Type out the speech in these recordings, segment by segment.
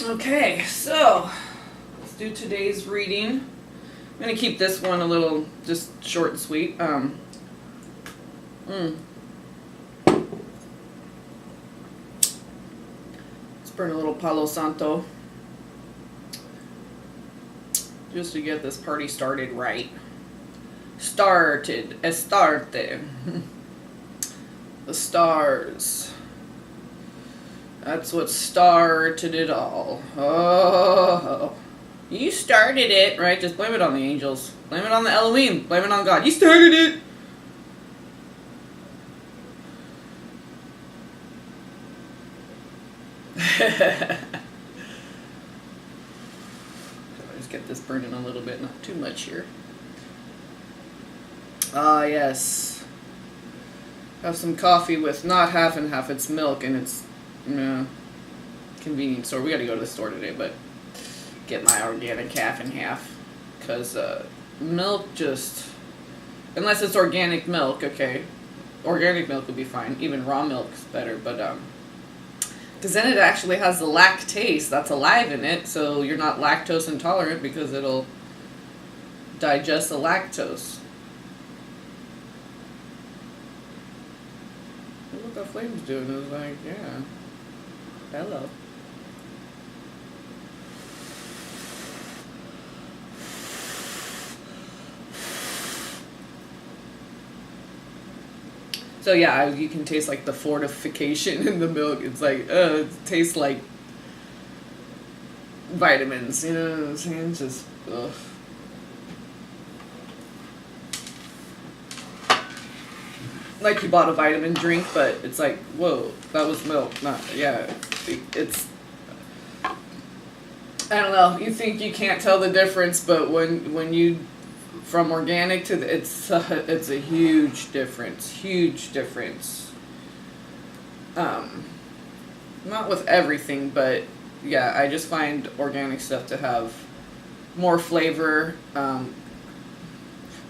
Okay, so let's do today's reading. I'm gonna keep this one a little just short and sweet. Let's burn a little Palo Santo just to get this party started right. Estarte. The stars. That's what started it all. Oh, you started it, right? Just blame it on the angels. Blame it on the Elohim. Blame it on God. You started it. Just get this burning a little bit, not too much here. Ah, yes. Have some coffee with not half and half. It's milk, and it's convenience store. We got to go to the store today, but get my organic half and half, because milk just, unless it's organic milk, okay, organic milk would be fine. Even raw milk's better, but because then it actually has the lactase that's alive in it, so you're not lactose intolerant because it'll digest the lactose. Look what that flame's doing. It's like, yeah, hello. So yeah, you can taste like the fortification in the milk. It's like, it tastes like vitamins, you know what I'm saying? Just, ugh. Like you bought a vitamin drink, but it's like, whoa, that was milk. Not, yeah, it's, I don't know. You think you can't tell the difference, but when you, from organic to it's a huge difference. Huge difference. Not with everything, but yeah, I just find organic stuff to have more flavor,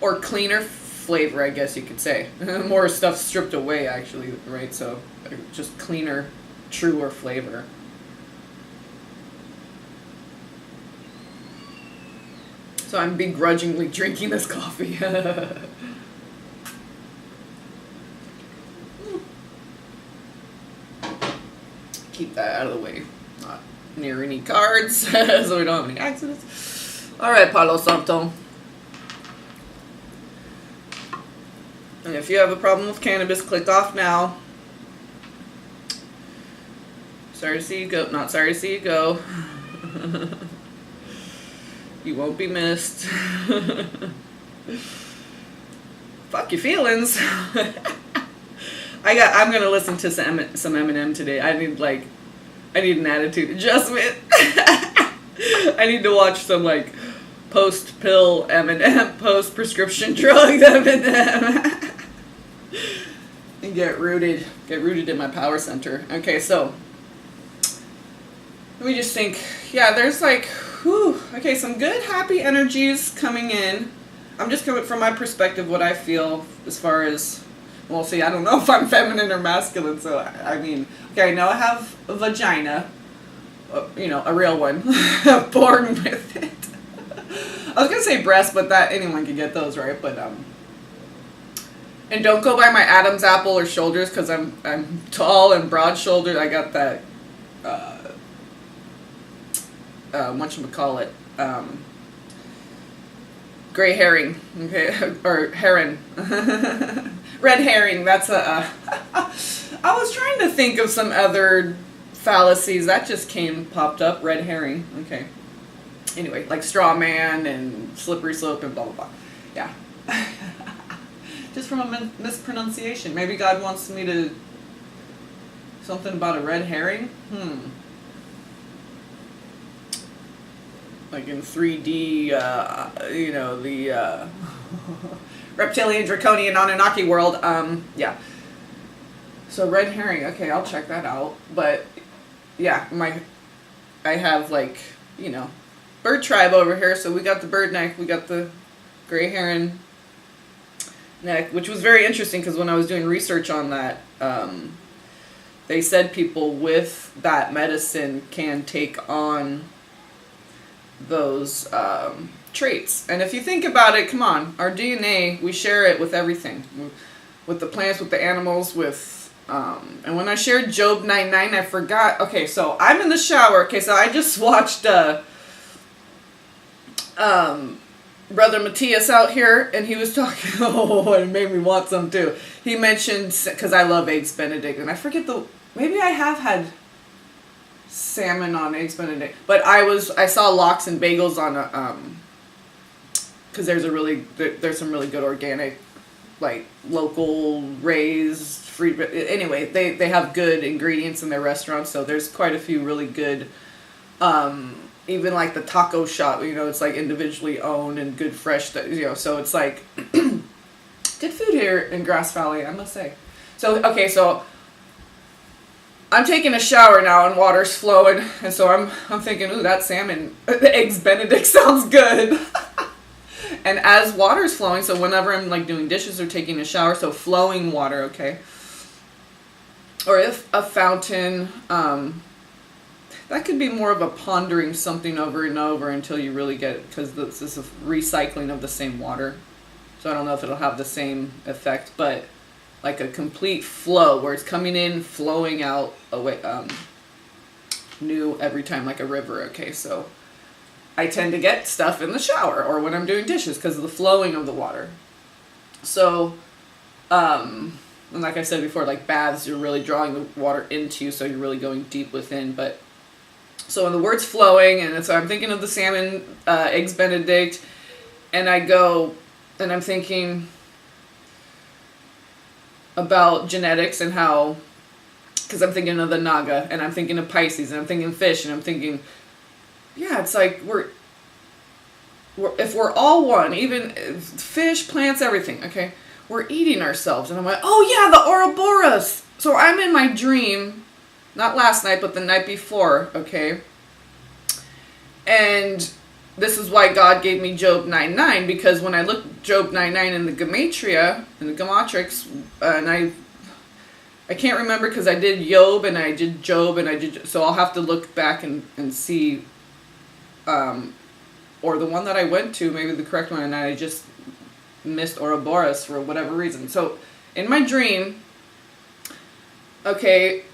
or cleaner flavor, I guess you could say. More stuff stripped away, actually, right? So just cleaner, truer flavor. So I'm begrudgingly drinking this coffee. Keep that out of the way. Not near any cards, so we don't have any accidents. Alright, Palo Santo. And if you have a problem with cannabis, click off now. Sorry to see you go. Not sorry to see you go. You won't be missed. Fuck your feelings. I'm gonna listen to some Eminem today. I need an attitude adjustment. I need to watch some like post-pill Eminem, post-prescription drug Eminem. And get rooted in my power center. Okay, so let me just think. Yeah, there's like, whew, okay, some good happy energies coming in. I'm just coming from my perspective, what I feel as far as, well, see, I don't know if I'm feminine or masculine, so I mean, okay, I know I have a vagina, a real one, born with it. I was gonna say breast, but that anyone can get those, right? But and don't go by my Adam's apple or shoulders, because I'm tall and broad-shouldered. I got that whatchamacallit, gray herring, okay, or heron, red herring. That's I was trying to think of some other fallacies that just popped up. Red herring, okay. Anyway, like straw man and slippery slope and blah blah blah. Yeah. Just from a mispronunciation. Maybe God wants me to something about a red herring. Like in 3D, the reptilian, draconian, Anunnaki world. Yeah. So red herring. Okay, I'll check that out. But yeah, I have like, bird tribe over here. So we got the bird neck, we got the gray heron neck, which was very interesting because when I was doing research on that, they said people with that medicine can take on those traits. And if you think about it, come on, our DNA, we share it with everything. With the plants, with the animals, with... and when I shared Job 9:9, I forgot... Okay, so I'm in the shower. Okay, so I just watched Brother Matthias out here, and he was talking... Oh, it made me want some too. He mentioned... Because I love Eggs Benedict, and I forget the... Maybe I have had salmon on Eggs Benedict. But I saw lox and bagels on a... Because there's some really good organic, like, local, raised, free... Anyway, they have good ingredients in their restaurants, so there's quite a few really good... even like the taco shop, it's like individually owned and good fresh, so it's like good food here in Grass Valley, I must say. So, okay, so I'm taking a shower now and water's flowing, and so I'm thinking, ooh, that salmon, the Eggs Benedict sounds good. And as water's flowing, so whenever I'm like doing dishes or taking a shower, so flowing water, okay, or if a fountain, that could be more of a pondering something over and over until you really get it, because this is a recycling of the same water. So I don't know if it'll have the same effect, but like a complete flow where it's coming in, flowing out away, new every time, like a river. Okay, so I tend to get stuff in the shower or when I'm doing dishes because of the flowing of the water. So, and like I said before, like baths, you're really drawing the water into you, so you're really going deep within, but... So when the word's flowing, and so I'm thinking of the salmon, Eggs Benedict, and I'm thinking about genetics and how, because I'm thinking of the Naga, and I'm thinking of Pisces, and I'm thinking fish, and I'm thinking, yeah, it's like if we're all one, even fish, plants, everything, okay, we're eating ourselves, and I'm like, oh yeah, the Ouroboros. So I'm in my dream. Not last night, but the night before, okay? And this is why God gave me Job 9:9, because when I looked Job 9:9 in the Gematria, in the Gematrix, and I can't remember because I did Job and I did Job and I did... So I'll have to look back and see, or the one that I went to, maybe the correct one, and I just missed Ouroboros for whatever reason. So in my dream, okay...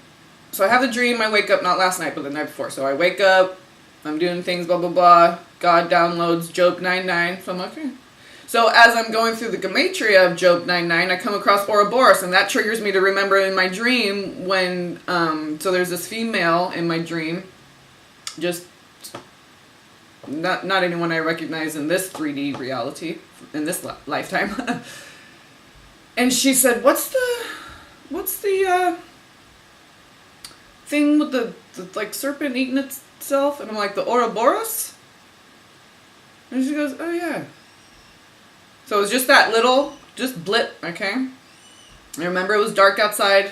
So I have the dream, I wake up, not last night, but the night before. So I wake up, I'm doing things, blah, blah, blah. God downloads Job 9:9. So I'm like, okay. So as I'm going through the Gematria of Job 9:9, I come across Ouroboros, and that triggers me to remember in my dream when, so there's this female in my dream, just not anyone I recognize in this 3D reality, in this lifetime. And she said, what's the thing with the like serpent eating itself? And I'm like, the Ouroboros? And she goes, oh yeah. So it was just that little, just blip, okay? I remember it was dark outside.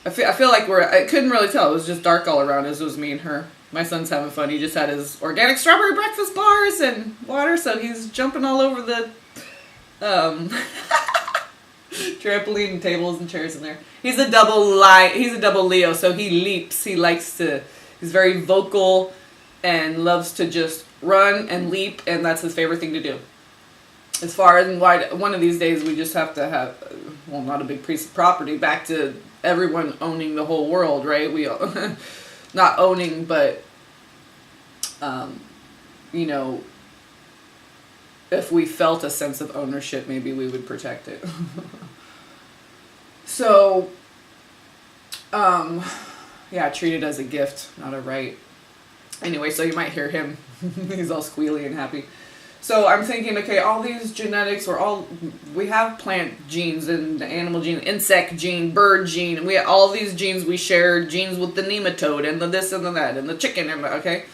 I feel like I couldn't really tell. It was just dark all around as it was me and her. My son's having fun. He just had his organic strawberry breakfast bars and water, so he's jumping all over the trampoline and tables and chairs in there. He's a double Leo, so he leaps. He's very vocal and loves to just run and leap, and that's his favorite thing to do. As far as one of these days we just have to have, well, not a big piece of property, back to everyone owning the whole world, right? We all, not owning, but, if we felt a sense of ownership, maybe we would protect it. So, treat it as a gift, not a right. Anyway, so you might hear him. He's all squealy and happy. So I'm thinking, okay, all these genetics, we have plant genes and the animal gene, insect gene, bird gene, and we have all these genes we share, genes with the nematode and the this and the that and the chicken and the, okay?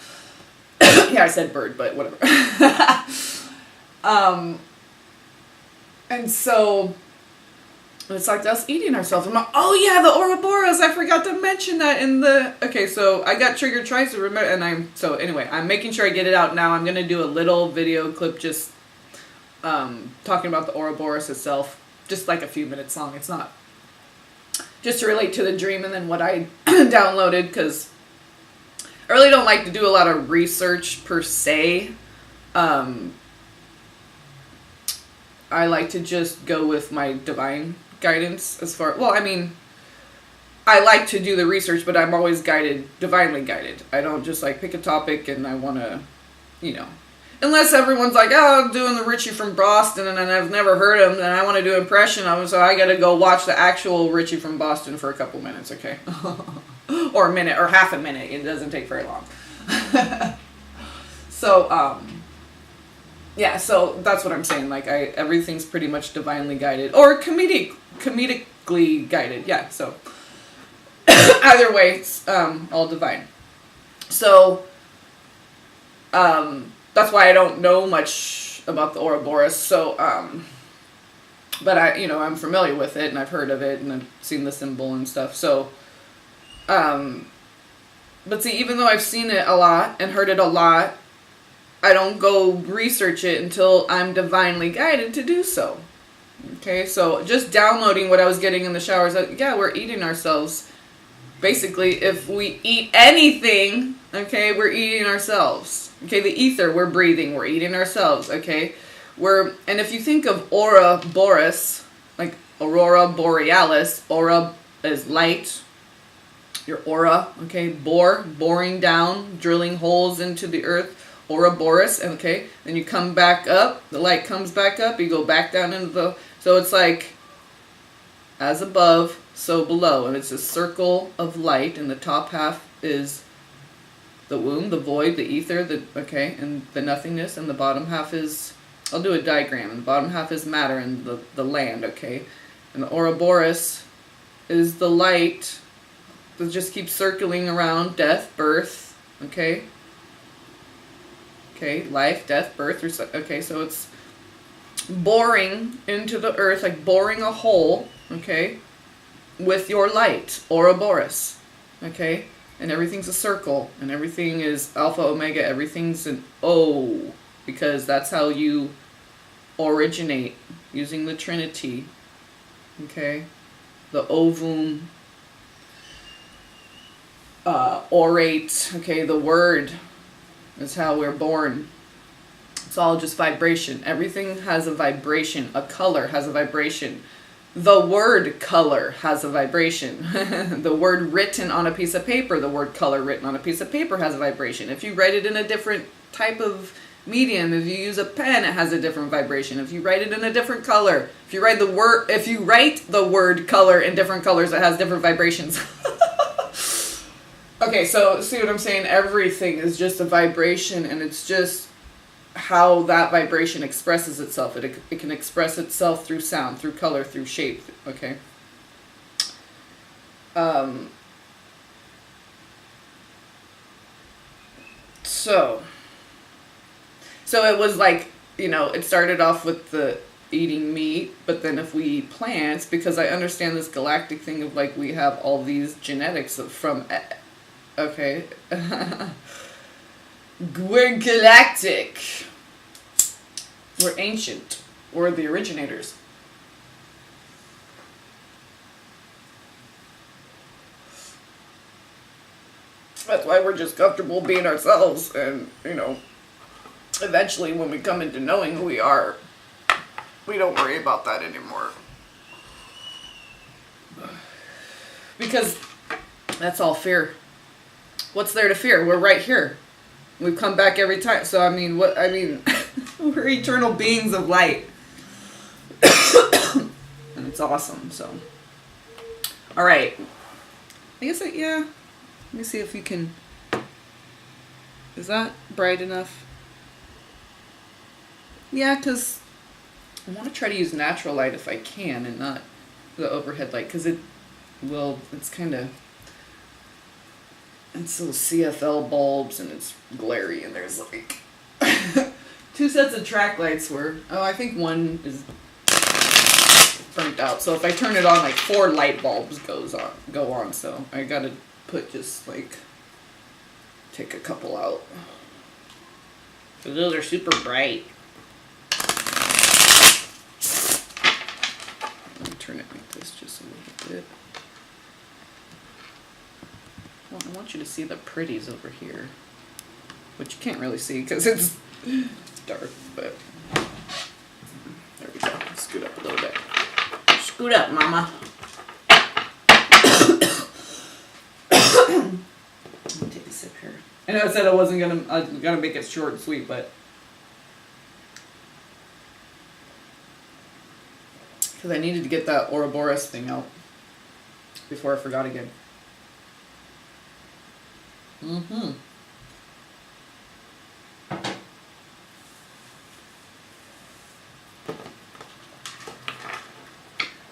Yeah, I said bird, but whatever. And so it's like us eating ourselves. I'm like, oh yeah, the Ouroboros, I forgot to mention that in the... Okay, so I got triggered twice to remember, and I'm making sure I get it out now. I'm going to do a little video clip just talking about the Ouroboros itself, just like a few minutes long. It's not just to relate to the dream and then what I downloaded, because I really don't like to do a lot of research per se. I like to just go with my divine guidance as far, well, I mean, I like to do the research, but I'm always divinely guided. I don't just like pick a topic and I want to, unless everyone's like, oh, I'm doing the Richie from Boston and I've never heard him and I want to do impression of him, so I got to go watch the actual Richie from Boston for a couple minutes, okay? Or a minute or half a minute. It doesn't take very long. So, yeah, so that's what I'm saying. Like, everything's pretty much divinely guided or comedically guided. Yeah, so either way, it's all divine. So, that's why I don't know much about the Ouroboros. So, but I'm familiar with it and I've heard of it and I've seen the symbol and stuff. So, but see, even though I've seen it a lot and heard it a lot, I don't go research it until I'm divinely guided to do so. Okay, so just downloading what I was getting in the showers, yeah, we're eating ourselves. Basically, if we eat anything, okay, we're eating ourselves. Okay, the ether, we're breathing, we're eating ourselves, okay? And if you think of Ouroboros, like Aurora Borealis, aura is light, your aura, okay, boring down, drilling holes into the earth, Ouroboros, okay, then you come back up, the light comes back up, you go back down into so it's like, as above, so below, and it's a circle of light, and the top half is the womb, the void, the ether, and the nothingness, and the bottom half is, I'll do a diagram, and the bottom half is matter, and the land, okay, and the Ouroboros is the light that just keeps circling around death, birth, okay, life, death, birth, okay, so it's boring into the earth, like boring a hole, okay, with your light, Ouroboros, okay, and everything's a circle, and everything is alpha, omega, everything's an O, because that's how you originate, using the Trinity, okay, the ovum, orate, okay, the word is how we're born. It's all just vibration. Everything has a vibration. A color has a vibration. The word color has a vibration. The word written on a piece of paper, the word color written on a piece of paper has a vibration. If you write it in a different type of medium, if you use a pen, it has a different vibration. If you write it in a different color, if you write the word color in different colors, it has different vibrations. Okay, so see what I'm saying? Everything is just a vibration, and it's just how that vibration expresses itself. It can express itself through sound, through color, through shape, okay? So it was like, it started off with the eating meat, but then if we eat plants, because I understand this galactic thing of like we have all these genetics from... Okay. We're galactic. We're ancient. We're the originators. That's why we're just comfortable being ourselves. And, eventually when we come into knowing who we are, we don't worry about that anymore. Because that's all fear. What's there to fear? We're right here. We've come back every time. So, we're eternal beings of light. And it's awesome, so. All right. I guess, yeah. Let me see if you can. Is that bright enough? Yeah, because I want to try to use natural light if I can and not the overhead light, because it's kind of. It's those CFL bulbs and it's glary, and there's like 2 sets of track lights I think one is burnt out. So if I turn it on, like 4 light bulbs go on. So I gotta take a couple out. Those are super bright. Let me turn it like this just a little bit. I want you to see the pretties over here, which you can't really see because it's dark, but there we go. Scoot up a little bit. Scoot up, mama. Let me take a sip here. I know I said I wasn't gonna make it short and sweet, but because I needed to get that Ouroboros thing out before I forgot again.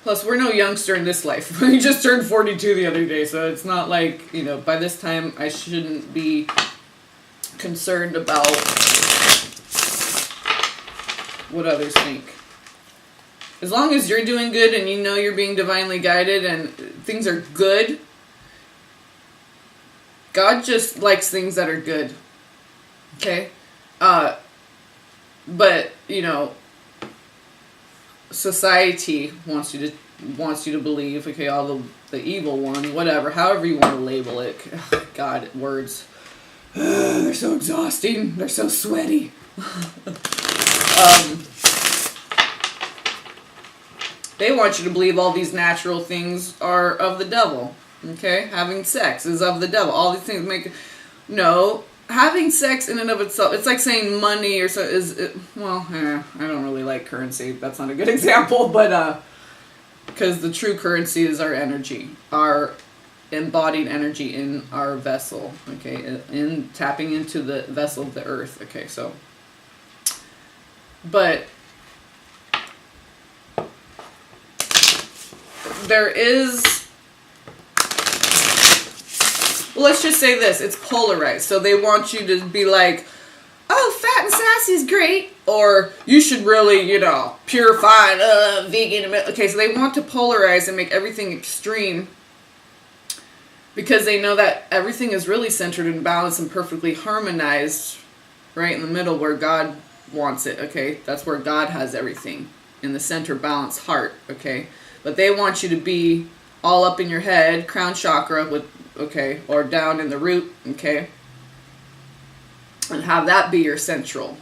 Plus, we're no youngster in this life. We just turned 42 the other day, so it's not like, you know, by this time I shouldn't be concerned about what others think. As long as you're doing good and you know you're being divinely guided and things are good, God just likes things that are good. Okay? But, you know, society wants you to believe, okay, all the evil one, whatever, however you want to label it. God, words. They're so exhausting. They're so sweaty. They want you to believe all these natural things are of the devil. Okay? Having sex is of the devil. All these things make... No. Having sex in and of itself, it's like saying money or so I don't really like currency. That's not a good example, but because the true currency is our energy, our embodied energy in our vessel, okay, in tapping into the vessel of the earth, okay, so, but there is... Well, let's just say this. It's polarized. So they want you to be like, oh, fat and sassy is great. Or you should really, you know, purify, vegan. Okay, so they want to polarize and make everything extreme. Because they know that everything is really centered and balanced and perfectly harmonized right in the middle where God wants it, okay? That's where God has everything. In the center, balanced heart, okay? But they want you to be all up in your head, crown chakra with... okay, or down in the root, okay, and have that be your central.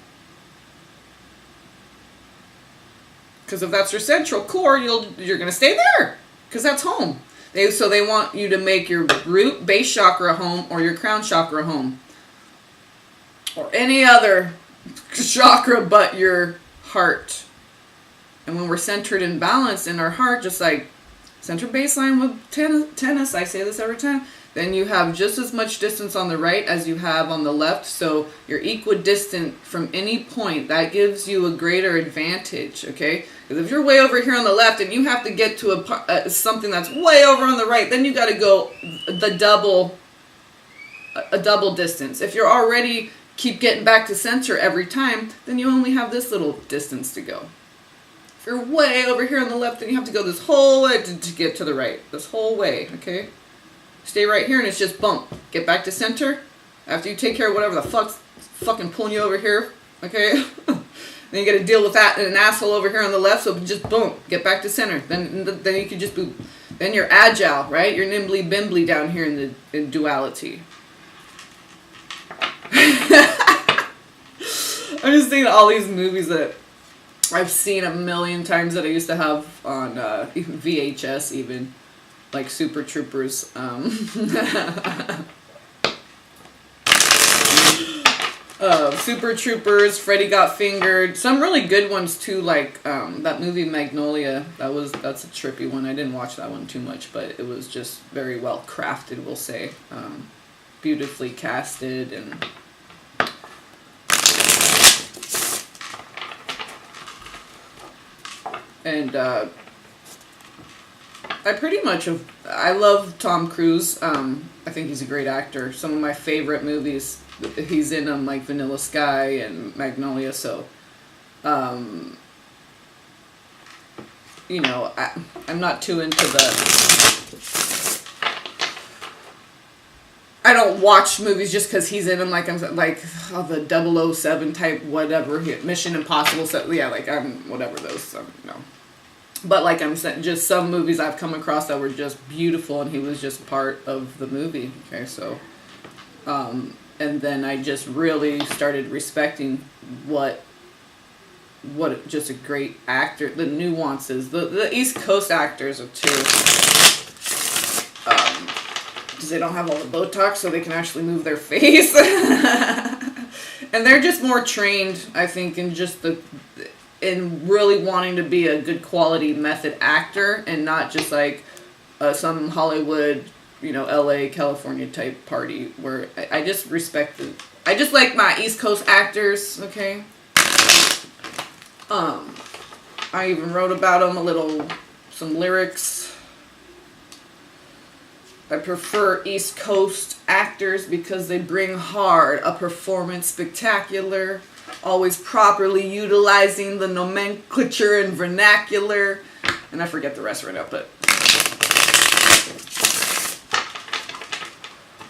Because if that's your central core, you're gonna stay there, because that's home. So they want you to make your root base chakra home, or your crown chakra home, or any other chakra but your heart. And when we're centered and balanced in our heart, just like center baseline with tennis, I say this every time, then you have just as much distance on the right as you have on the left, so you're equidistant from any point. That gives you a greater advantage, okay? Because if you're way over here on the left and you have to get to something that's way over on the right, then you got to go a double distance. If you're already keep getting back to center every time, then you only have this little distance to go. If you're way over here on the left, then you have to go this whole way to get to the right. This whole way, okay? Stay right here and it's just bump. Get back to center. After you take care of whatever the fuck's fucking pulling you over here, okay? Then you got to deal with that and an asshole over here on the left, so just boom, get back to center. Then you can just boom. Then you're agile, right? You're nimbly bimbly down here in duality. I'm just thinking of all these movies that I've seen a million times that I used to have on VHS even. Like Super Troopers. Super Troopers, Freddy Got Fingered. Some really good ones too, like that movie Magnolia. That's a trippy one. I didn't watch that one too much, but it was just very well crafted, we'll say. Beautifully casted and I love Tom Cruise. I think he's a great actor. Some of my favorite movies he's in them, like Vanilla Sky and Magnolia. So, you know, I'm not too into I don't watch movies just because he's in them. Like the 007 type, whatever, Mission Impossible. So yeah, like whatever those. No. But like I'm saying, just some movies I've come across that were just beautiful, and he was just part of the movie. Okay, so, and then I just really started respecting what just a great actor, the nuances, the East Coast actors are too, because they don't have all the Botox, so they can actually move their face, and they're just more trained, I think, in really wanting to be a good quality method actor, and not just like some Hollywood, LA, California type party, where I just respect it. I just like my East Coast actors, okay? I even wrote about them some lyrics. I prefer East Coast actors because they bring hard, a performance spectacular, always properly utilizing the nomenclature and vernacular. And I forget the rest right now, but...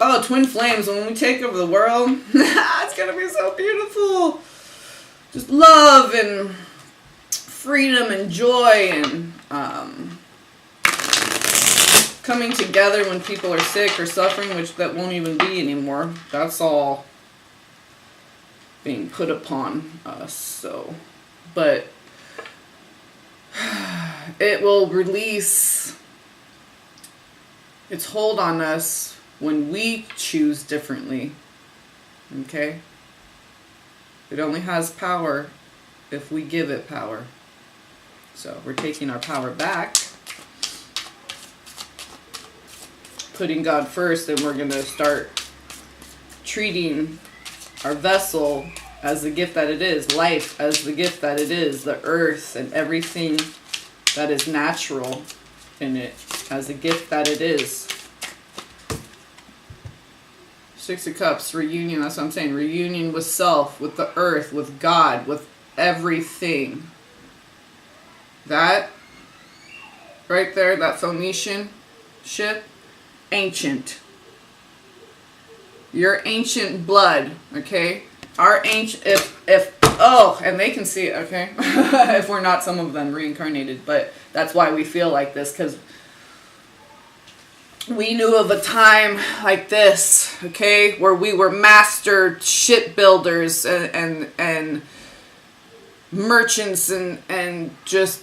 Oh, Twin Flames, when we take over the world, it's gonna be so beautiful. Just love and freedom and joy and coming together when people are sick or suffering, which that won't even be anymore. That's all being put upon us. So, but it will release its hold on us when we choose differently. Okay? It only has power if we give it power. So we're taking our power back, putting God first, and we're going to start treating our vessel as the gift that it is, life as the gift that it is, the earth and everything that is natural in it as a gift that it is. Six of Cups, reunion, that's what I'm saying. Reunion with self, with the earth, with God, with everything. That right there, that Phoenician ship, ancient. Your ancient blood, okay? Our ancient, and they can see it, okay? If we're not some of them reincarnated, but that's why we feel like this, because we knew of a time like this, okay, where we were master shipbuilders and merchants and just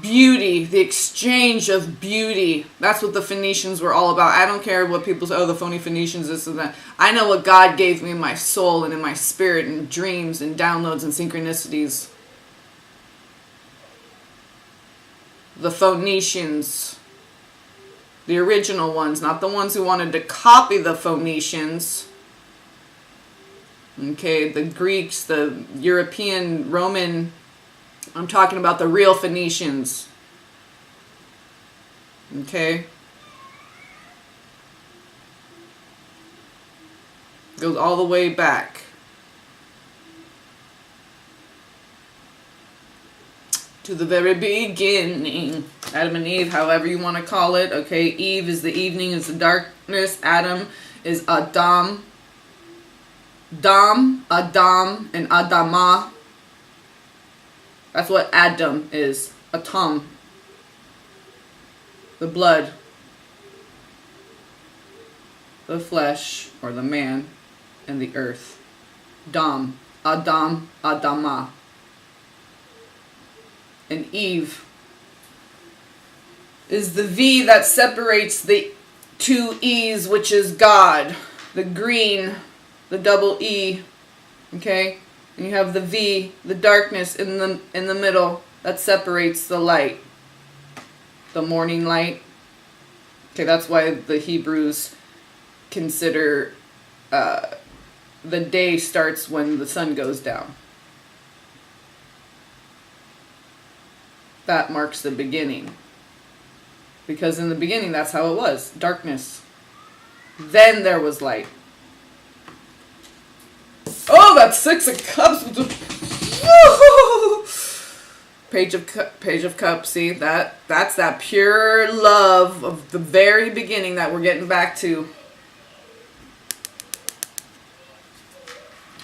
beauty, the exchange of beauty. That's what the Phoenicians were all about. I don't care what people say, oh, the phony Phoenicians, this and that. I know what God gave me in my soul and in my spirit and dreams and downloads and synchronicities. The Phoenicians, the original ones, not the ones who wanted to copy the Phoenicians. Okay, the Greeks, the European, Roman, I'm talking about the real Phoenicians. Okay? Goes all the way back to the very beginning. Adam and Eve, however you want to call it. Okay, Eve is the evening, is the darkness. Adam is Adam. Adam, and Adamah. That's what Adam is. Atom. The blood. The flesh, or the man, and the earth. Adam, Adamah. And Eve is the V that separates the two E's, which is God. The green, the double E, okay? And you have the V, the darkness in the middle that separates the light. The morning light. Okay, that's why the Hebrews consider the day starts when the sun goes down. That marks the beginning. Because in the beginning, that's how it was. Darkness. Then there was light. Oh, that's Six of Cups. Page of Cups. See, that's that pure love of the very beginning that we're getting back to.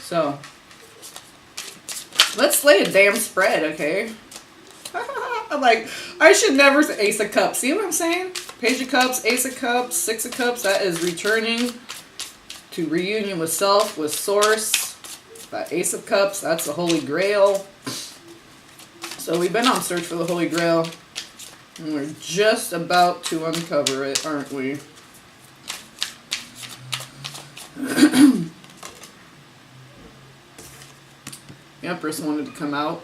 So, let's lay a damn spread, okay? I'm like, I should never say Ace of Cups. See what I'm saying? Page of Cups, Ace of Cups, Six of Cups. That is returning to reunion with self, with source. That Ace of Cups, that's the Holy Grail. So we've been on search for the Holy Grail. And we're just about to uncover it, aren't we? The Empress wanted to come out.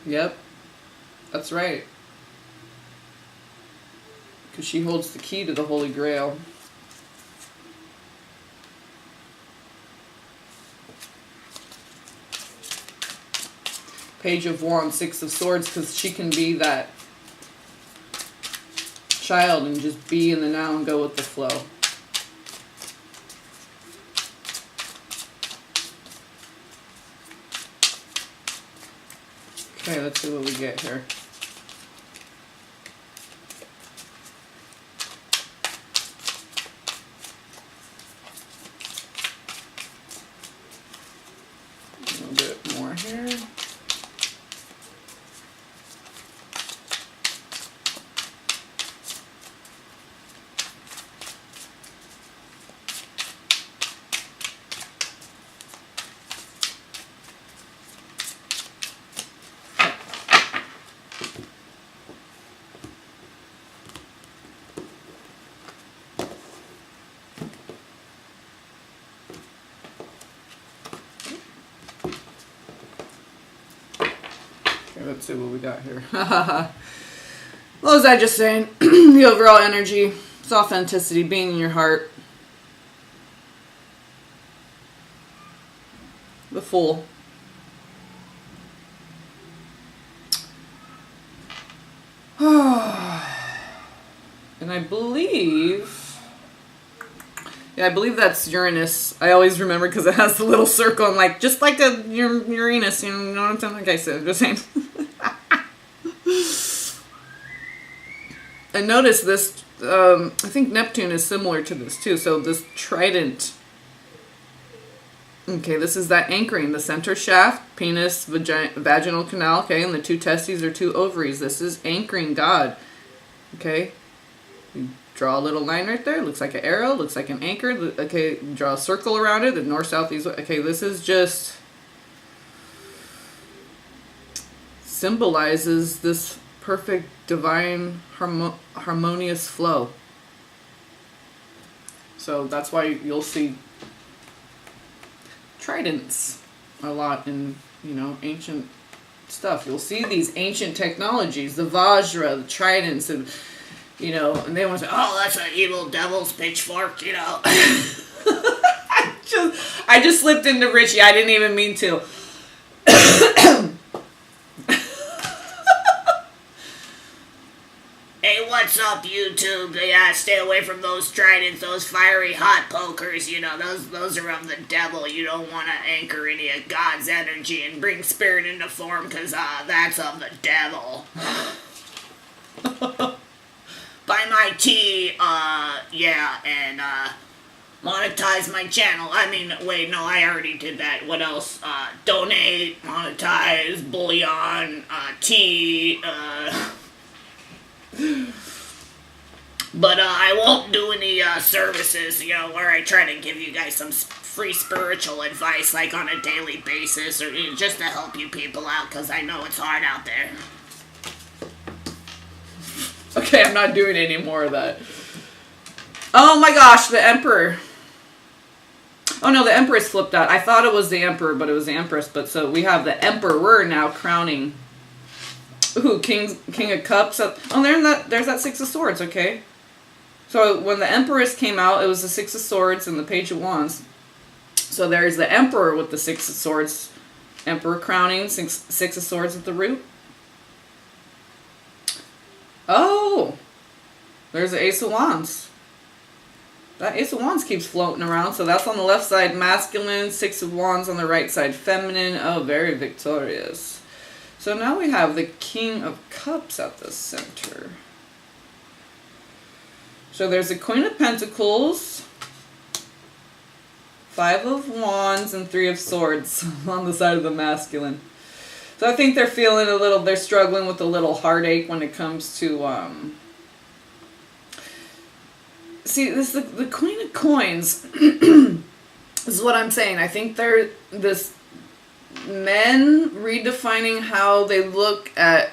Yep. That's right. Because she holds the key to the Holy Grail. Page of Wands, Six of Swords, because she can be that child and just be in the now and go with the flow. Okay, let's see what we get here. A little bit more here. Let's see what we got here. What was I just saying? The overall energy, it's authenticity, being in your heart. The Fool. And I believe... Yeah, I believe that's Uranus. I always remember because it has the little circle and like, just like a Uranus, you know what I'm saying? Like I said, just saying. And notice this, I think Neptune is similar to this too. So this trident. Okay, this is that anchoring. The center shaft, penis, vaginal canal, okay? And the two testes are two ovaries. This is anchoring God, okay? You draw a little line right there. Looks like an arrow. Looks like an anchor. Okay, draw a circle around it. The north, south, east. Okay, this is just symbolizes this perfect divine harmonious flow. So that's why you'll see tridents a lot in, you know, ancient stuff. You'll see these ancient technologies, the Vajra, the tridents, and you know, and they want to say, oh, that's an evil devil's pitchfork, you know. I just slipped into Richie. I didn't even mean to. Hey, what's up, YouTube? Yeah, stay away from those tridents, those fiery hot pokers, you know, those are of the devil. You don't want to anchor any of God's energy and bring spirit into form, because that's of the devil. Buy my tea, yeah, and monetize my channel. I mean, wait, no, I already did that. What else? Donate, monetize, bullion, tea, But I won't do any services, you know, where I try to give you guys some free spiritual advice, like on a daily basis, or you know, just to help you people out, because I know it's hard out there. Okay, I'm not doing any more of that. Oh my gosh, the Emperor. Oh no, the Empress flipped out. I thought it was the Emperor, but it was the Empress. But so we have the Emperor now crowning. Ooh, King of Cups. Oh, there's that Six of Swords, okay. So when the Empress came out, it was the Six of Swords and the Page of Wands. So there's the Emperor with the Six of Swords. Emperor crowning, six of Swords at the root. Oh, there's the Ace of Wands. That Ace of Wands keeps floating around. So that's on the left side, masculine. Six of Wands on the right side, feminine. Oh, very victorious. So now we have the King of Cups at the center. So there's the Queen of Pentacles, Five of Wands, and Three of Swords on the side of the masculine. So I think they're feeling they're struggling with a little heartache when it comes to, see, this is the Queen of Coins. This is what I'm saying. I think they're this men redefining how they look at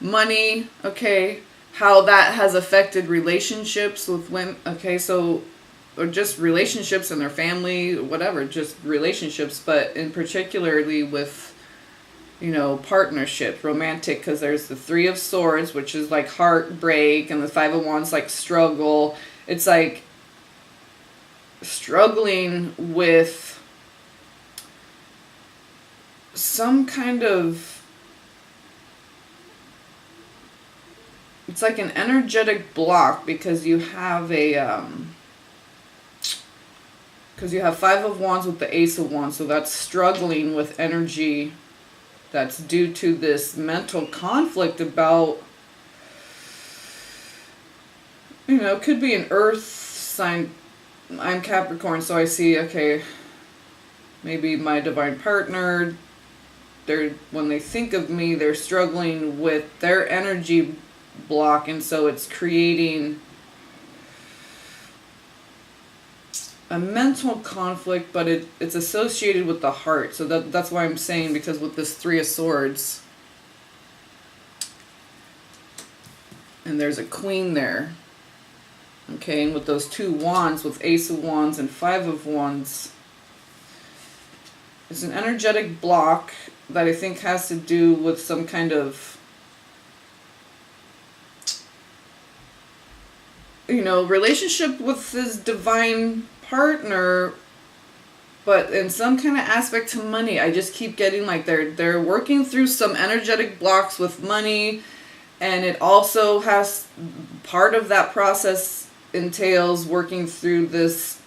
money, okay, how that has affected relationships with women, okay, so, or just relationships in their family, whatever, just relationships, but in particularly with, partnership, romantic, because there's the Three of Swords, which is like heartbreak, and the Five of Wands, like struggle. It's like struggling with some kind of, it's like an energetic block, because you have because you have Five of Wands with the Ace of Wands, so that's struggling with energy that's due to this mental conflict about, could be an earth sign. I'm Capricorn, so I see, okay, maybe my divine partner, when they think of me, they're struggling with their energy block, and so it's creating a mental conflict, but it's associated with the heart. So that's why I'm saying, because with this Three of Swords, and there's a Queen there, okay, and with those two wands, with Ace of Wands and Five of Wands, it's an energetic block that I think has to do with some kind of, relationship with his divine partner, but in some kind of aspect to money. I just keep getting like they're working through some energetic blocks with money, and it also has, part of that process entails working through this,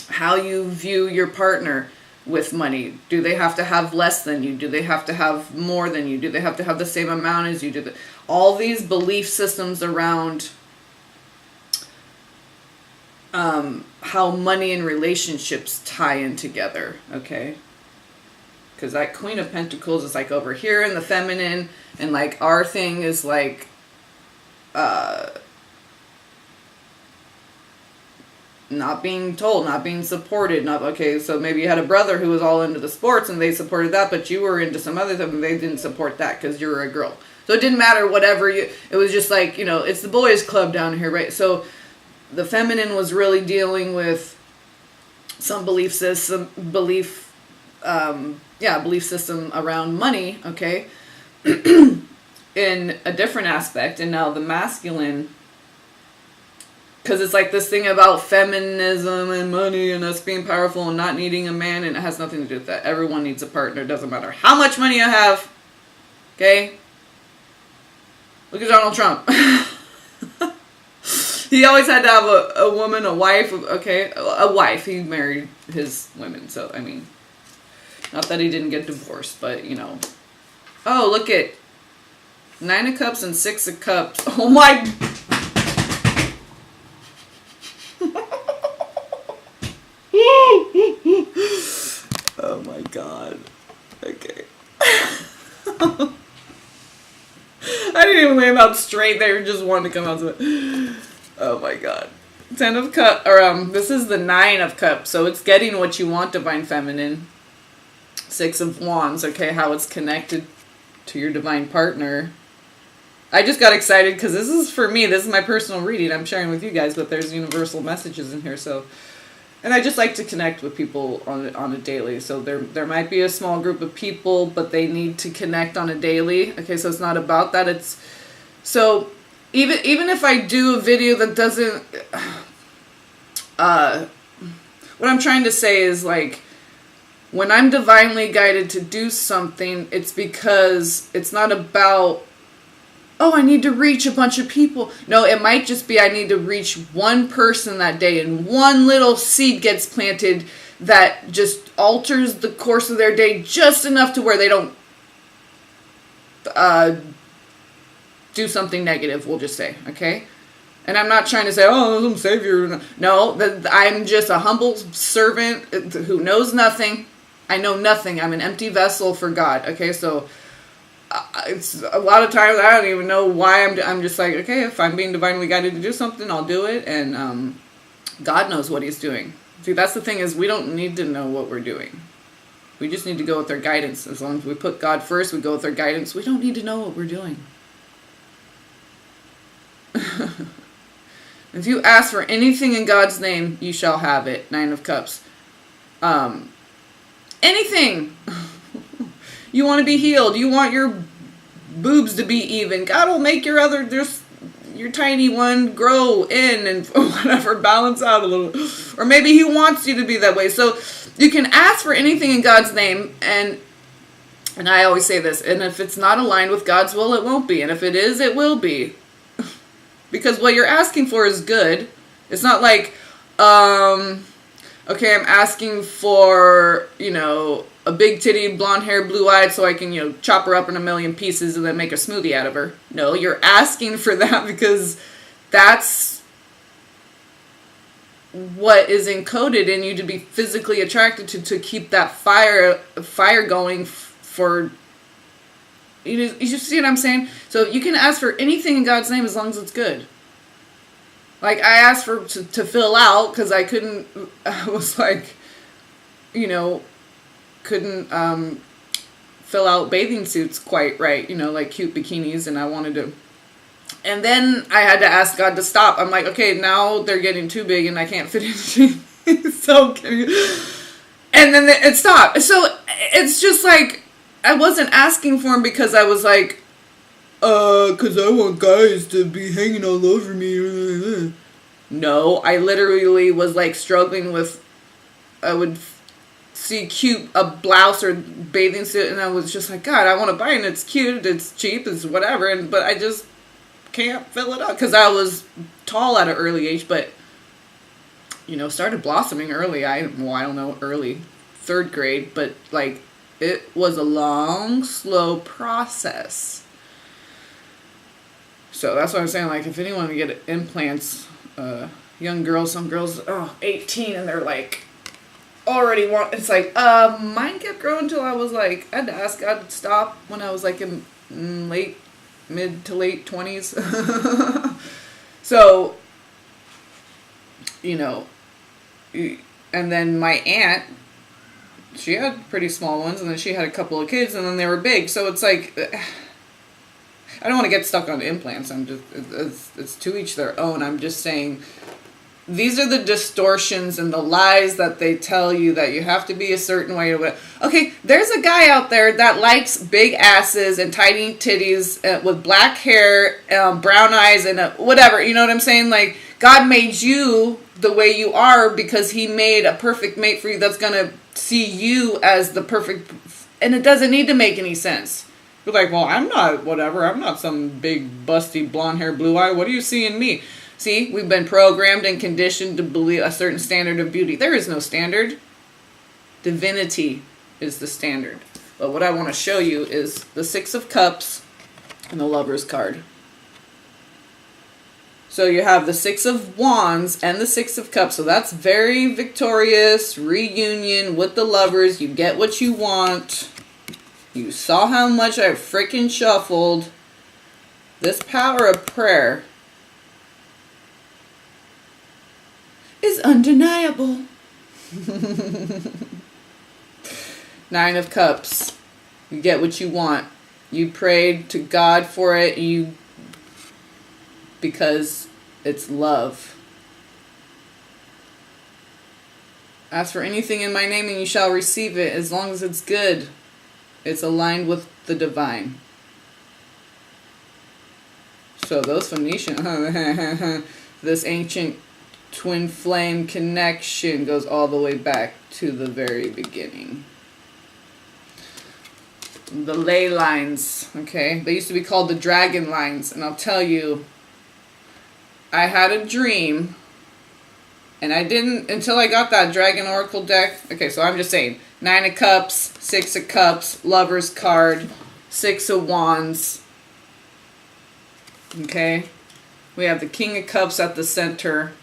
how you view your partner with money. Do they have to have less than you? Do they have to have more than you? Do they have to have the same amount as you? All these belief systems around how money and relationships tie in together, okay? Because that Queen of Pentacles is like over here in the feminine, and like our thing is like, not being told, not being supported, okay, so maybe you had a brother who was all into the sports and they supported that, but you were into some other stuff and they didn't support that because you were a girl. So it didn't matter, whatever it was just like, it's the boys club down here, right? So the feminine was really dealing with some belief system, belief system around money, okay, in a different aspect. And now the masculine, because it's like this thing about feminism and money and us being powerful and not needing a man, and it has nothing to do with that. Everyone needs a partner. It doesn't matter how much money you have, okay? Look at Donald Trump. He always had to have a woman, a wife, okay? A wife. He married his women, so, I mean, not that he didn't get divorced, but, Oh, look at Nine of Cups and Six of Cups. Oh, my... Oh, my God. Okay. I didn't even lay them out straight. They were just wanting to come out to it. Oh my God. Ten of Cups, or this is the Nine of Cups, so it's getting what you want, Divine Feminine. Six of Wands, okay, how it's connected to your divine partner. I just got excited because this is for me. This is my personal reading. I'm sharing with you guys, but there's universal messages in here, so. And I just like to connect with people on a daily. So there might be a small group of people, but they need to connect on a daily. Okay, so it's not about that. It's so even if I do a video that doesn't, what I'm trying to say is like, when I'm divinely guided to do something, it's because it's not about, oh, I need to reach a bunch of people. No, it might just be I need to reach one person that day, and one little seed gets planted that just alters the course of their day just enough to where they don't do something negative, we'll just say, okay? And I'm not trying to say, oh, I'm savior. No, I'm just a humble servant who knows nothing, I know nothing. I'm an empty vessel for God. Okay, so it's a lot of times I don't even know why I'm just like, okay, if I'm being divinely guided to do something, I'll do it, and God knows what He's doing. See, that's the thing, is we don't need to know what we're doing. We just need to go with their guidance. As long as we put God first, we go with their guidance. We don't need to know what we're doing. If you ask for anything in God's name, you shall have it. 9 of Cups. Anything. You want to be healed. You want your boobs to be even. God will make your tiny one grow in and whatever, balance out a little. Or maybe He wants you to be that way. So you can ask for anything in God's name, and I always say this, and if it's not aligned with God's will, it won't be. And if it is, it will be. Because what you're asking for is good. It's not like, okay, I'm asking for, a big titty, blonde hair, blue eyed, so I can, chop her up in a million pieces and then make a smoothie out of her. No, you're asking for that because that's what is encoded in you to be physically attracted to keep that fire going for. You just see what I'm saying? So you can ask for anything in God's name as long as it's good. Like, I asked to fill out because I was like, couldn't fill out bathing suits quite right, like cute bikinis, and I wanted to. And then I had to ask God to stop. I'm like, okay, now they're getting too big and I can't fit into. So kidding. And then it stopped. So it's just like, I wasn't asking for him because I was like, because I want guys to be hanging all over me. No, I literally was like struggling with, I would see a blouse or bathing suit, and I was just like, God, I want to buy it, and it's cute, it's cheap, it's whatever, but I just can't fill it up because I was tall at an early age, but started blossoming early. I don't know, early 3rd grade, but like it was a long, slow process. So that's what I'm saying. Like, if anyone would get implants, young girls, some girls, 18, and they're like already it's like, mine kept growing until I was like, I had to ask God to stop when I was like in mid to late 20s. So, and then my aunt, she had pretty small ones, and then she had a couple of kids, and then they were big. So it's like, I don't want to get stuck on implants. It's to each their own. I'm just saying, these are the distortions and the lies that they tell you, that you have to be a certain way. Okay, there's a guy out there that likes big asses and tiny titties with black hair, brown eyes, and whatever. You know what I'm saying? Like, God made you the way you are because He made a perfect mate for you that's going to see you as the perfect. And it doesn't need to make any sense. You're like, well, I'm not whatever. I'm not some big, busty, blonde hair, blue eye. What do you see in me? See, we've been programmed and conditioned to believe a certain standard of beauty. There is no standard. Divinity is the standard. But what I want to show you is the 6 of Cups and the Lover's card. So you have the 6 of Wands and the 6 of Cups. So that's very victorious, reunion with the lovers. You get what you want. You saw how much I freaking shuffled. This power of prayer is undeniable. 9 of Cups. You get what you want. You prayed to God for it. Because it's love. Ask for anything in my name and you shall receive it, as long as it's good. It's aligned with the divine. So those Phoenician, this ancient twin flame connection goes all the way back to the very beginning. The ley lines, okay? They used to be called the dragon lines. And I'll tell you, I had a dream, and I didn't, until I got that Dragon Oracle deck. Okay, so I'm just saying, 9 of Cups, 6 of Cups, Lover's card, 6 of Wands. Okay? We have the King of Cups at the center.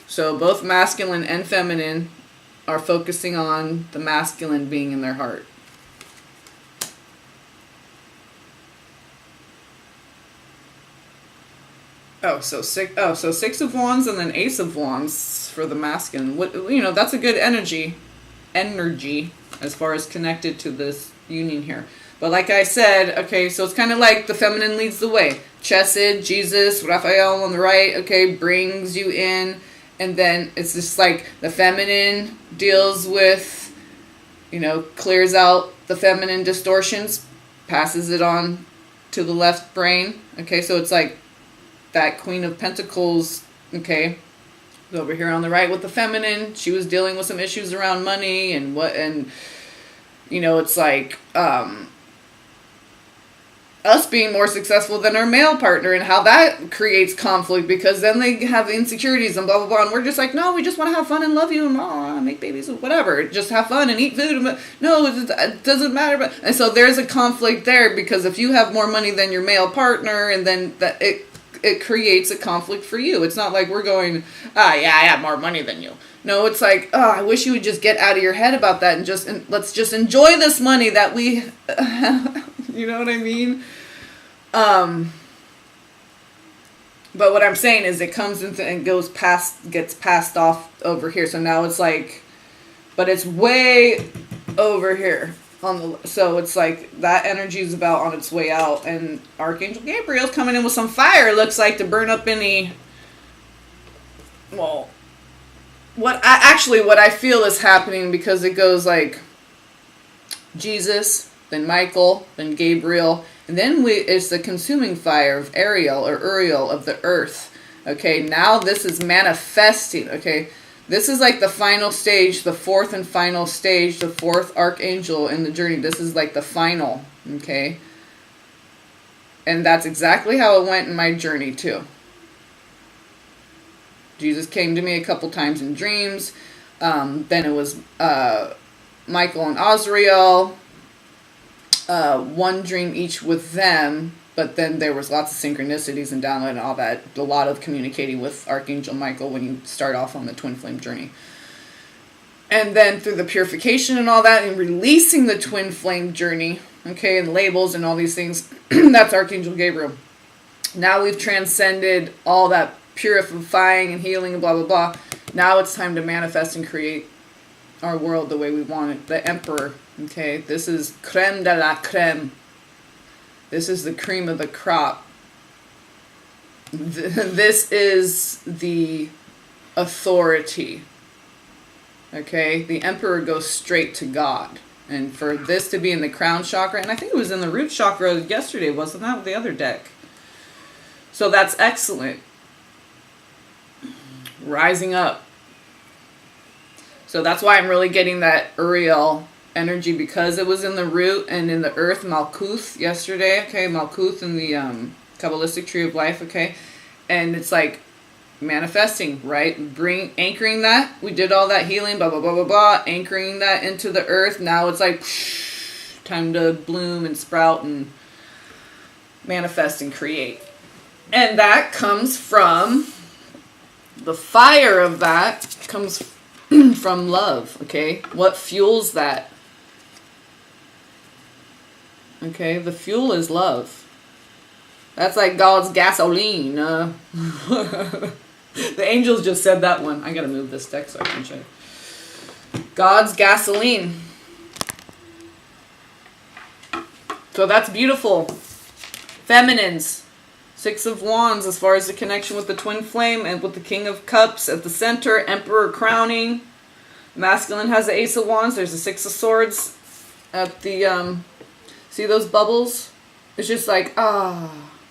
So both masculine and feminine. are focusing on the masculine being in their heart. So Six of Wands and then Ace of Wands for the masculine. That's a good energy as far as connected to this union here. But like I said, okay, so it's kind of like the feminine leads the way. Chesed, Jesus, Raphael on the right, okay, brings you in. And then it's just like the feminine deals with, clears out the feminine distortions, passes it on to the left brain. Okay, so it's like that Queen of Pentacles, okay, over here on the right with the feminine. She was dealing with some issues around money and it's like us being more successful than our male partner, and how that creates conflict, because then they have insecurities and blah blah blah, and we're just like, no, we just want to have fun and love you and make babies and whatever, just have fun and eat food, no, it doesn't matter. And so there's a conflict there, because if you have more money than your male partner, and then that it creates a conflict for you. It's not like we're going, yeah, I have more money than you. No, it's like, I wish you would just get out of your head about that and let's just enjoy this money that we you know what I mean? But what I'm saying is it comes into and gets passed off over here. So now it's like, but it's way over here so it's like that energy is about on its way out, and Archangel Gabriel's coming in with some fire, looks like, to burn up any, well, what I feel is happening, because it goes like Jesus, then Michael, then Gabriel, and then it's the consuming fire of Ariel or Uriel of the earth. Okay, now this is manifesting. Okay, this is like the final stage, the fourth and final stage, the fourth archangel in the journey. This is like the final, okay? And that's exactly how it went in my journey too. Jesus came to me a couple times in dreams. Then it was Michael and Azrael. One dream each with them. But then there was lots of synchronicities and download and all that. A lot of communicating with Archangel Michael when you start off on the twin flame journey. And then through the purification and all that, and releasing the twin flame journey, okay, and labels and all these things, that's Archangel Gabriel. Now we've transcended all that purifying and healing and blah, blah, blah. Now it's time to manifest and create our world the way we want it. The Emperor, okay, this is creme de la creme. This is the cream of the crop. This is the authority. Okay? The Emperor goes straight to God. And for this to be in the crown chakra, and I think it was in the root chakra yesterday, wasn't that with the other deck? So that's excellent. Rising up. So that's why I'm really getting that Uriel energy, because it was in the root and in the earth, Malkuth, yesterday, okay, Malkuth in the Kabbalistic tree of life, okay, and it's like manifesting, right, anchoring that, we did all that healing, blah, blah, blah, blah, blah, anchoring that into the earth, now it's like, time to bloom and sprout and manifest and create, and that comes from, the fire of that comes from love, okay, what fuels that? Okay, the fuel is love. That's like God's gasoline. The angels just said that one. I gotta move this deck so I can check. God's gasoline. So that's beautiful. Feminines. Six of Wands as far as the connection with the twin flame and with the King of Cups at the center. Emperor crowning. Masculine has the Ace of Wands. There's the Six of Swords at the... see those bubbles? It's just like,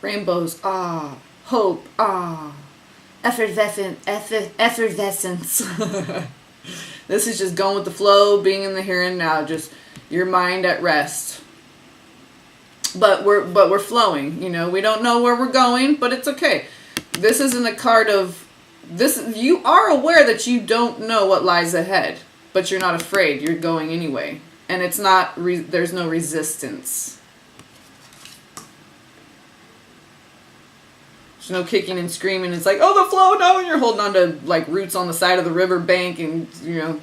rainbows, hope, effervescence. This is just going with the flow, being in the here and now, just your mind at rest. But we're flowing, you know. We don't know where we're going, but it's okay. This isn't a card of this. You are aware that you don't know what lies ahead, but you're not afraid. You're going anyway. And it's not, there's no resistance. There's no kicking and screaming. It's like, oh, the flow, no, and you're holding on to like roots on the side of the river bank, and the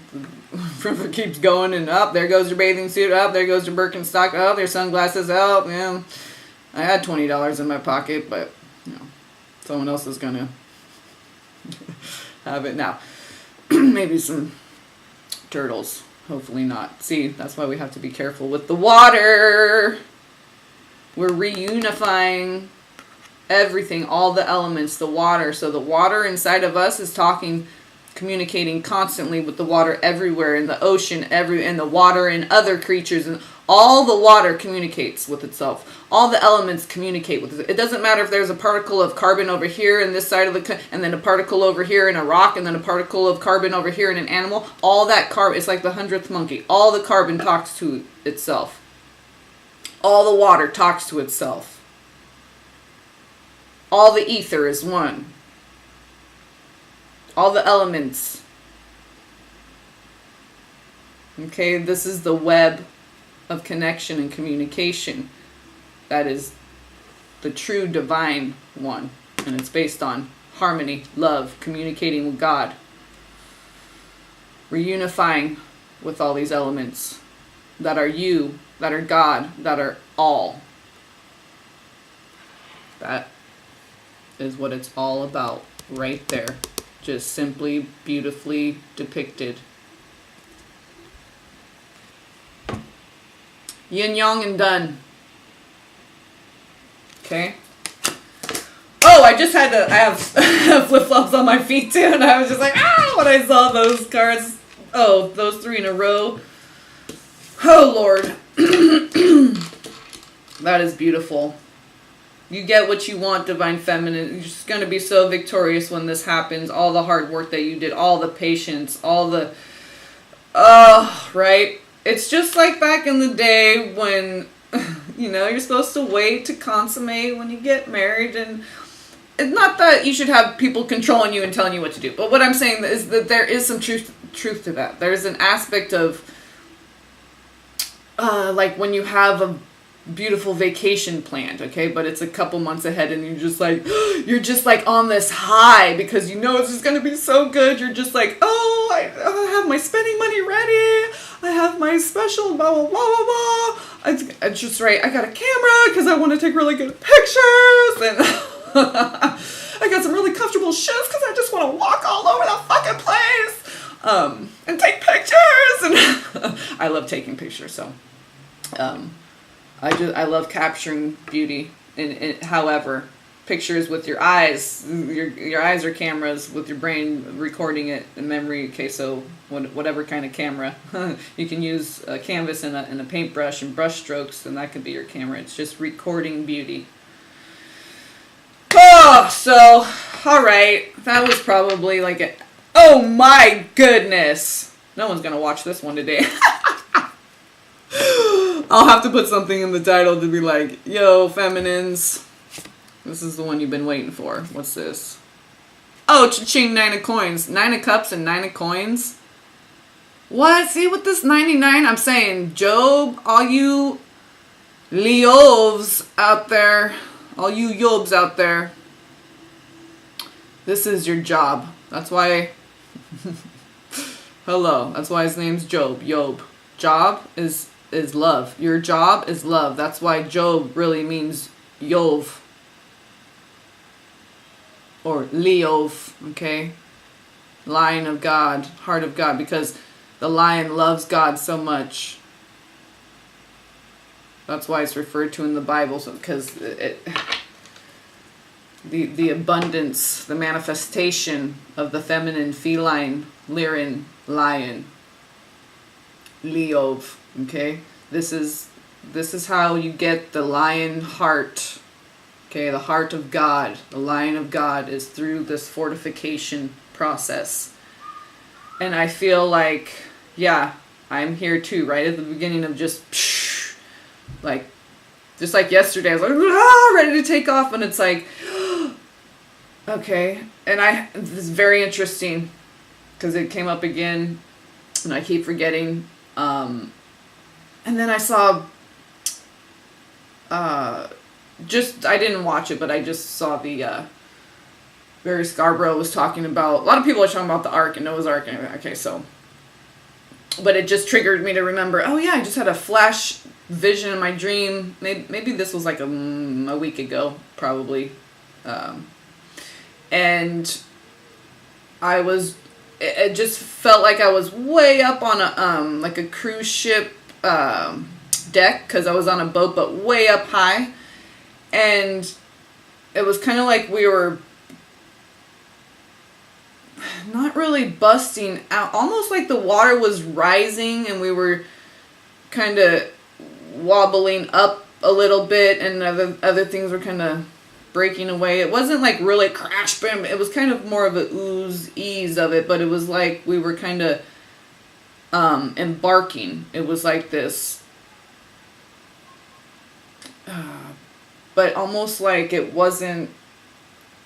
river keeps going, and up there goes your bathing suit, up there goes your Birkenstock, up their sunglasses, up. I had $20 in my pocket, but someone else is gonna have it now. Maybe some turtles. Hopefully not. See, that's why we have to be careful with the water. We're reunifying everything, all the elements, the water. So the water inside of us is communicating constantly with the water everywhere, in the ocean, and the water in other creatures, and all the water communicates with itself. All the elements communicate with it. It doesn't matter if there's a particle of carbon over here in this side of and then a particle over here in a rock, and then a particle of carbon over here in an animal. All that carbon, it's like the 100th monkey. All the carbon talks to itself. All the water talks to itself. All the ether is one. All the elements. Okay, this is the web of connection and communication. That is the true divine one. And it's based on harmony, love, communicating with God. Reunifying with all these elements that are you, that are God, that are all. That is what it's all about right there. Just simply, beautifully depicted. Yin yang and done. Okay. Oh, I have flip-flops on my feet too, and I was just like, when I saw those cards. Oh, those 3 in a row. Oh, Lord. That is beautiful. You get what you want, Divine Feminine. You're just going to be so victorious when this happens. All the hard work that you did, all the patience, all the... right? It's just like back in the day when, you're supposed to wait to consummate when you get married. And it's not that you should have people controlling you and telling you what to do. But what I'm saying is that there is some truth to that. There's an aspect of, like when you have a beautiful vacation planned, okay, but it's a couple months ahead, and you're just like on this high because it's just going to be so good. You're just like, I have my spending money ready, I have my special blah blah blah blah blah. It's just right. I got a camera because I want to take really good pictures, and I got some really comfortable shoes because I just want to walk all over the fucking place, and take pictures, and I love taking pictures, so I love capturing beauty however, pictures with your eyes. Your eyes are cameras with your brain recording it in memory. Okay, so whatever kind of camera. You can use a canvas and a paintbrush and brush strokes, and that could be your camera. It's just recording beauty. Oh, so, alright. That was probably like oh my goodness. No one's gonna watch this one today. I'll have to put something in the title to be like, yo, feminines, this is the one you've been waiting for. What's this? Oh, cha-ching, 9 of coins. 9 of cups and 9 of coins. What? See, with this 99, I'm saying, Job, all you Leos out there, all you Yobs out there, this is your job. That's why, hello, that's why his name's Job. Job is love. Your job is love. That's why Job really means Yov. Or Leov, okay? Lion of God, heart of God, because the lion loves God so much. That's why it's referred to in the Bible, because the abundance, the manifestation of the feminine, feline, Lyran, lion, Leov. Okay, this is how you get the lion heart. Okay, the heart of God, the lion of God, is through this fortification process. And I feel like, I'm here too, right at the beginning of just like yesterday, I was like, ready to take off, and it's like, okay. And this is very interesting because it came up again, and I keep forgetting. And then I saw, I didn't watch it, but I just saw the Barry Scarborough was talking about, a lot of people are talking about the Ark and Noah's Ark. Okay, so, but it just triggered me to remember, oh yeah, I just had a flash vision in my dream. Maybe this was like a week ago, probably. And it just felt like I was way up on a, like a cruise ship, deck, because I was on a boat, but way up high. And it was kind of like we were not really busting out, almost like the water was rising and we were kind of wobbling up a little bit, and other things were kind of breaking away. It wasn't like really crash bam. It was kind of more of a ooze ease of it, but it was like we were kind of embarking. It was like this, but almost like it wasn't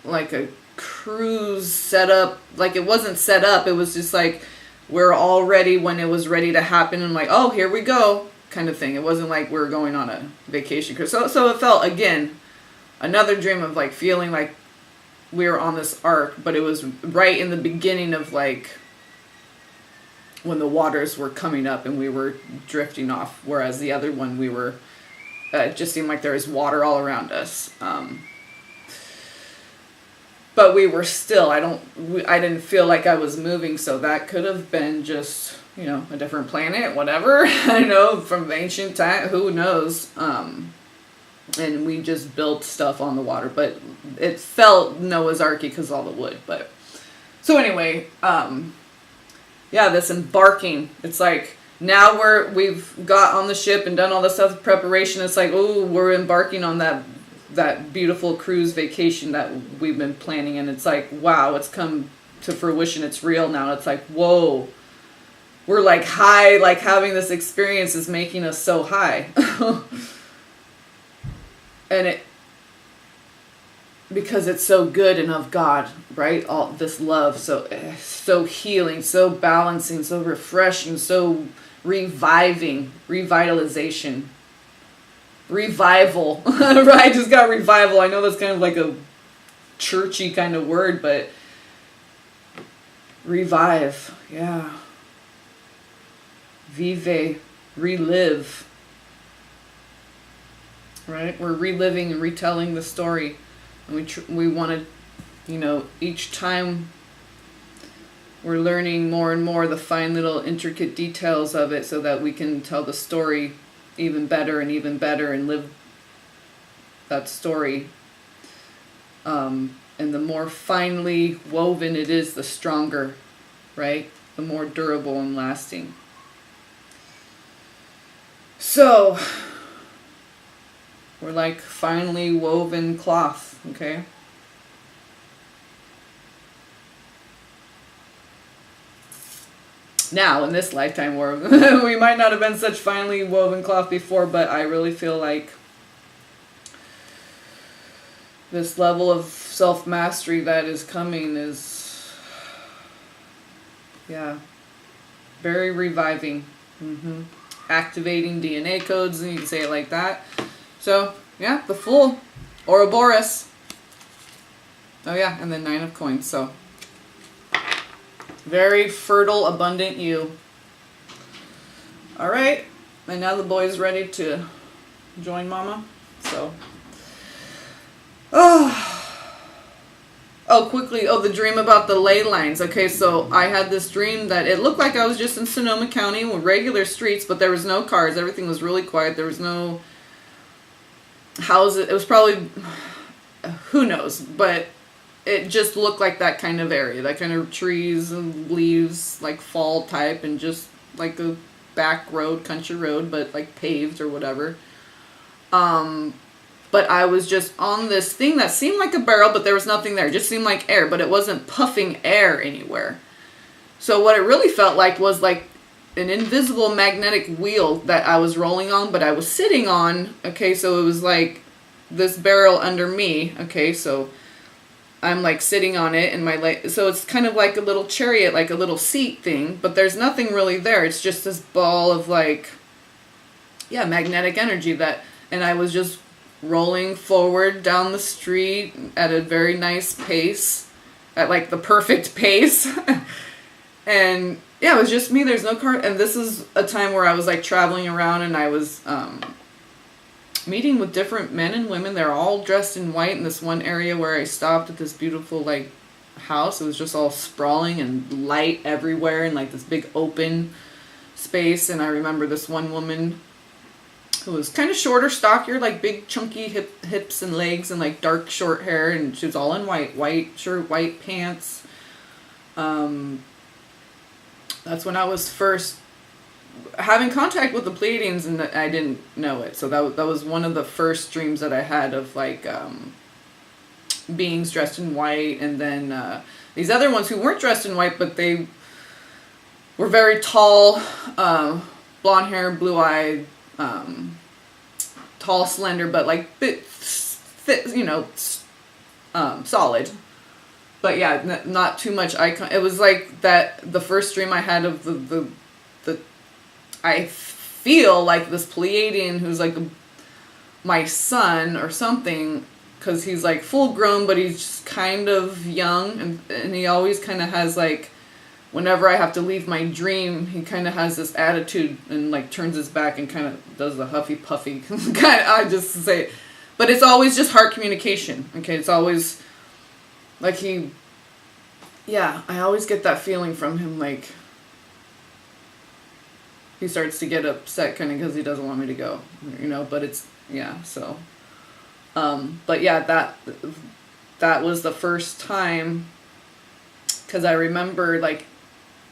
like a cruise set up. Like it wasn't set up. It was just like we're all ready when it was ready to happen, and like, oh, here we go, kind of thing. It wasn't like we were going on a vacation cruise. So it felt, again, another dream of like feeling like we were on this ark, but it was right in the beginning of like when the waters were coming up and we were drifting off, whereas the other one we were, it just seemed like there was water all around us. But we were still, I didn't feel like I was moving, so that could have been just, a different planet, whatever. I know, from ancient time, who knows. And we just built stuff on the water, but it felt Noah's Ark because all the wood. But so anyway, this embarking. It's like now we've got on the ship and done all the stuff preparation. It's like, oh, we're embarking on that beautiful cruise vacation that we've been planning, and it's like, wow, it's come to fruition. It's real now. It's like, whoa, we're like high. Like having this experience is making us so high. And because it's so good and of God, right? All this love, so healing, so balancing, so refreshing, so revitalization, revival, right? I just got revival. I know that's kind of like a churchy kind of word, but revive, yeah. Vive, relive. Right? We're reliving and retelling the story. And we want to, each time we're learning more and more the fine little intricate details of it so that we can tell the story even better and live that story. And the more finely woven it is, the stronger, right? The more durable and lasting. So we're like finely woven cloth, okay? Now, in this lifetime, we might not have been such finely woven cloth before, but I really feel like this level of self-mastery that is coming is, very reviving. Activating DNA codes, and you can say it like that. So, the Fool, Ouroboros. Oh yeah, and the 9 of Coins, so. Very fertile, abundant you. Alright, and now the boy's ready to join Mama, so. Quickly, the dream about the ley lines. Okay, so I had this dream that it looked like I was just in Sonoma County with regular streets, but there was no cars. Everything was really quiet. There was no houses. It was probably, who knows, but it just looked like that kind of area, that kind of trees and leaves, like fall type, and just like a back road, country road, but like paved or whatever. But I was just on this thing that seemed like a barrel, but there was nothing there. It just seemed like air, but it wasn't puffing air anywhere. So what it really felt like was like an invisible magnetic wheel that I was rolling on, but I was sitting on. Okay, so it was like this barrel under me. Okay, so I'm like sitting on it, and my leg. So it's kind of like a little chariot, like a little seat thing, but there's nothing really there. It's just this ball of like, magnetic energy and I was just rolling forward down the street at a very nice pace, at like the perfect pace. And yeah, it was just me. There's no car. And this is a time where I was like traveling around, and I was meeting with different men and women. They're all dressed in white in this one area where I stopped at this beautiful like house. It was just all sprawling and light everywhere, and like this big open space. And I remember this one woman who was kind of shorter, stockier, like big chunky hips and legs, and like dark short hair, and she was all in white shirt, white pants. That's when I was first having contact with the Pleiadians, and I didn't know it. So that was one of the first dreams that I had of like beings dressed in white, and then these other ones who weren't dressed in white, but they were very tall, blonde hair, blue eyed, tall, slender, but like bit fit, solid. But yeah, not too much icon. It was like that. The first dream I had of the I feel like this Pleiadian who's like my son or something, because he's like full grown, but he's just kind of young, and he always kind of has like, whenever I have to leave my dream, he kind of has this attitude and like turns his back and kind of does the huffy puffy kind of, I just say, but it's always just heart communication. Okay, it's always like I always get that feeling from him, like he starts to get upset kind of because he doesn't want me to go, but it's, so, but yeah, that was the first time, because I remember like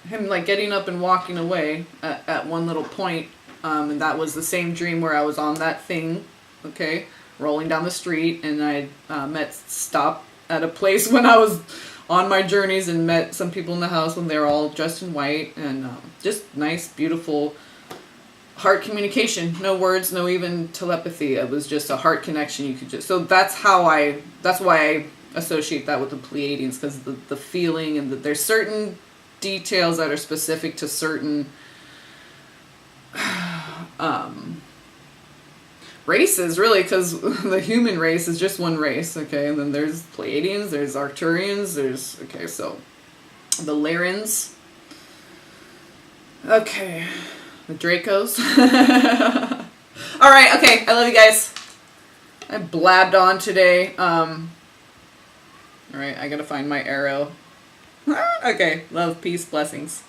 him like getting up and walking away at one little point, and that was the same dream where I was on that thing, okay, rolling down the street, and I stopped at a place when I was on my journeys and met some people in the house when they were all dressed in white, and just nice, beautiful heart communication. No words, no even telepathy. It was just a heart connection. You could just, so that's why I associate that with the Pleiadians, because the feeling, and there's certain details that are specific to certain races, really, because the human race is just one race, okay, and then there's Pleiadians, there's Arcturians, so the Lyrans, okay, the Dracos. Alright, okay, I love you guys. I blabbed on today. Alright, I gotta find my arrow. Okay, love, peace, blessings.